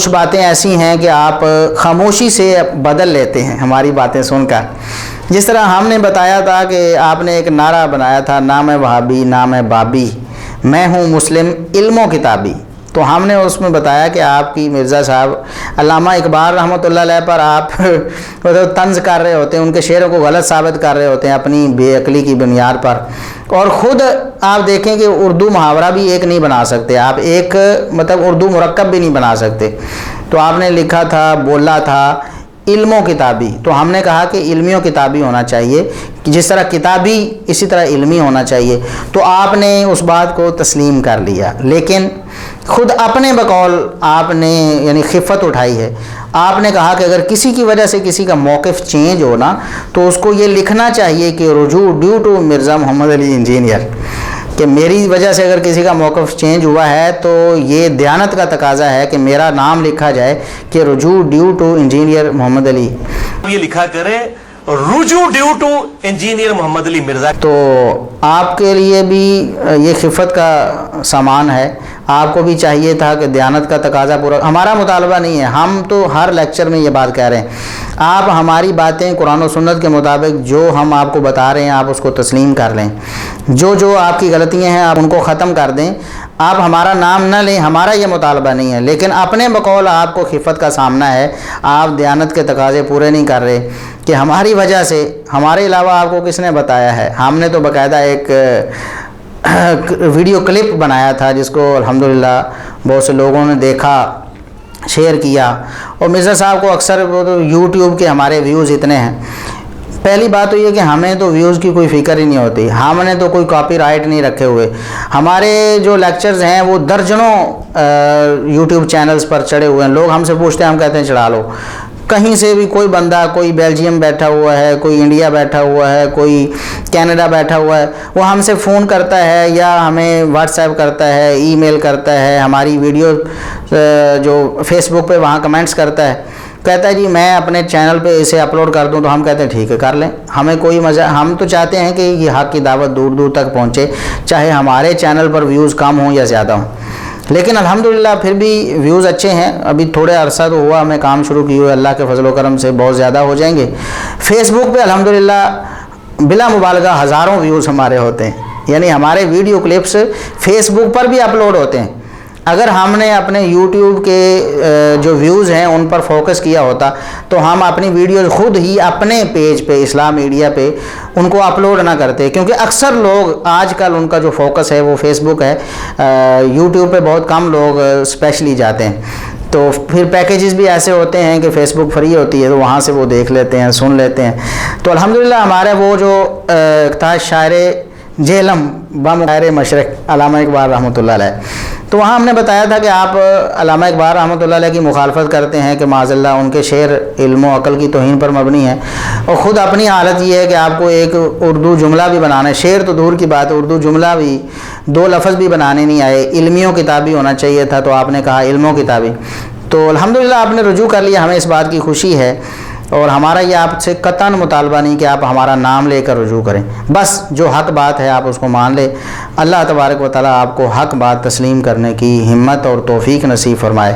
کچھ باتیں ایسی ہیں کہ آپ خاموشی سے بدل لیتے ہیں ہماری باتیں سن کر. جس طرح ہم نے بتایا تھا کہ آپ نے ایک نعرہ بنایا تھا، نہ میں وہابی نہ میں بابی، میں ہوں مسلم علم و کتابی. تو ہم نے اس میں بتایا کہ آپ کی مرزا صاحب علامہ اقبال رحمۃ اللہ علیہ پر آپ طنز کر رہے ہوتے ہیں، ان کے شعروں کو غلط ثابت کر رہے ہوتے ہیں اپنی بے عقلی کی بنیاد پر. اور خود آپ دیکھیں کہ اردو محاورہ بھی ایک نہیں بنا سکتے آپ، ایک مطلب اردو مرکب بھی نہیں بنا سکتے. تو آپ نے لکھا تھا، بولا تھا علم و کتابی. تو ہم نے کہا کہ علمی و کتابی ہونا چاہیے، جس طرح کتابی اسی طرح علمی ہونا چاہیے. تو آپ نے اس بات کو تسلیم کر لیا، لیکن خود اپنے بقول آپ نے یعنی خفت اٹھائی ہے. آپ نے کہا کہ اگر کسی کی وجہ سے کسی کا موقف چینج ہونا تو اس کو یہ لکھنا چاہیے کہ رجوع due to Mirza Muhammad Ali engineer, کہ میری وجہ سے اگر کسی کا موقف چینج ہوا ہے تو یہ دیانت کا تقاضا ہے کہ میرا نام لکھا جائے کہ رجوع ڈیو ٹو انجینئر محمد علی. یہ لکھا کرے رجوع ڈیو ٹو انجینئر محمد علی مرزا. تو آپ کے لیے بھی یہ خفت کا سامان ہے. آپ کو بھی چاہیے تھا کہ دیانت کا تقاضا پورا. ہمارا مطالبہ نہیں ہے، ہم تو ہر لیکچر میں یہ بات کہہ رہے ہیں، آپ ہماری باتیں قرآن و سنت کے مطابق جو ہم آپ کو بتا رہے ہیں آپ اس کو تسلیم کر لیں. جو آپ کی غلطیاں ہیں آپ ان کو ختم کر دیں. آپ ہمارا نام نہ لیں، ہمارا یہ مطالبہ نہیں ہے. لیکن اپنے بقول آپ کو خفت کا سامنا ہے، آپ دیانت کے تقاضے پورے نہیں کر رہے کہ ہماری وجہ سے. ہمارے علاوہ آپ کو کس نے بتایا ہے؟ ہم نے تو باقاعدہ ایک ویڈیو کلپ بنایا تھا جس کو الحمدللہ بہت سے لوگوں نے دیکھا، شیئر کیا. اور مرزا صاحب کو اکثر یوٹیوب کے ہمارے ویوز اتنے ہیں. پہلی بات تو یہ کہ ہمیں تو ویوز کی کوئی فکر ہی نہیں ہوتی، ہم نے تو کوئی کاپی رائٹ نہیں رکھے ہوئے. ہمارے جو لیکچرز ہیں وہ درجنوں یوٹیوب چینلز پر چڑھے ہوئے ہیں. لوگ ہم سے پوچھتے ہیں، ہم کہتے ہیں چڑھا لو. کہیں سے بھی کوئی بندہ، کوئی بیلجیم بیٹھا ہوا ہے، کوئی انڈیا بیٹھا ہوا ہے، کوئی کینیڈا بیٹھا ہوا ہے، وہ ہم سے فون کرتا ہے یا ہمیں واٹس ایپ کرتا ہے، ای میل کرتا ہے، ہماری ویڈیو جو فیس بک پہ وہاں کمنٹس کرتا ہے، کہتا ہے جی میں اپنے چینل پہ اسے اپلوڈ کر دوں. تو ہم کہتے ہیں ٹھیک ہے کر لیں، ہمیں کوئی مزہ. ہم تو چاہتے ہیں کہ یہ حق کی دعوت دور دور تک پہنچے، چاہے ہمارے چینل پر ویوز کم ہوں یا زیادہ ہوں. لیکن الحمدللہ پھر بھی ویوز اچھے ہیں. ابھی تھوڑے عرصہ تو ہوا ہمیں کام شروع کیے ہوئے، اللہ کے فضل و کرم سے بہت زیادہ ہو جائیں گے. فیس بک پہ الحمدللہ بلا مبالغہ ہزاروں ویوز ہمارے ہوتے ہیں، یعنی ہمارے ویڈیو کلپس فیس بک پر بھی اپلوڈ ہوتے ہیں. اگر ہم نے اپنے یوٹیوب کے جو ویوز ہیں ان پر فوکس کیا ہوتا تو ہم اپنی ویڈیوز خود ہی اپنے پیج پہ اسلام میڈیا پہ ان کو اپلوڈ نہ کرتے، کیونکہ اکثر لوگ آج کل ان کا جو فوکس ہے وہ فیس بک ہے. یوٹیوب پہ بہت کم لوگ اسپیشلی جاتے ہیں. تو پھر پیکیجز بھی ایسے ہوتے ہیں کہ فیس بک فری ہوتی ہے تو وہاں سے وہ دیکھ لیتے ہیں، سن لیتے ہیں. تو الحمدللہ ہمارا وہ جو تھا شاعر جہلم بمغیر مشرق علامہ اقبال رحمۃ اللہ علیہ، تو وہاں ہم نے بتایا تھا کہ آپ علامہ اقبال رحمۃ اللہ علیہ کی مخالفت کرتے ہیں کہ معاذ اللہ ان کے شعر علم و عقل کی توہین پر مبنی ہیں. اور خود اپنی حالت یہ ہے کہ آپ کو ایک اردو جملہ بھی بنانا ہے، شعر تو دور کی بات ہے، اردو جملہ بھی 2 لفظ بھی بنانے نہیں آئے. علمی و کتابی ہونا چاہیے تھا تو آپ نے کہا علم و کتابی. تو الحمدللہ آپ نے رجوع کر لیا، ہمیں اس بات کی خوشی ہے. اور ہمارا یہ آپ سے قطعاً مطالبہ نہیں کہ آپ ہمارا نام لے کر رجوع کریں، بس جو حق بات ہے آپ اس کو مان لیں. اللہ تبارک و تعالیٰ آپ کو حق بات تسلیم کرنے کی ہمت اور توفیق نصیب فرمائے.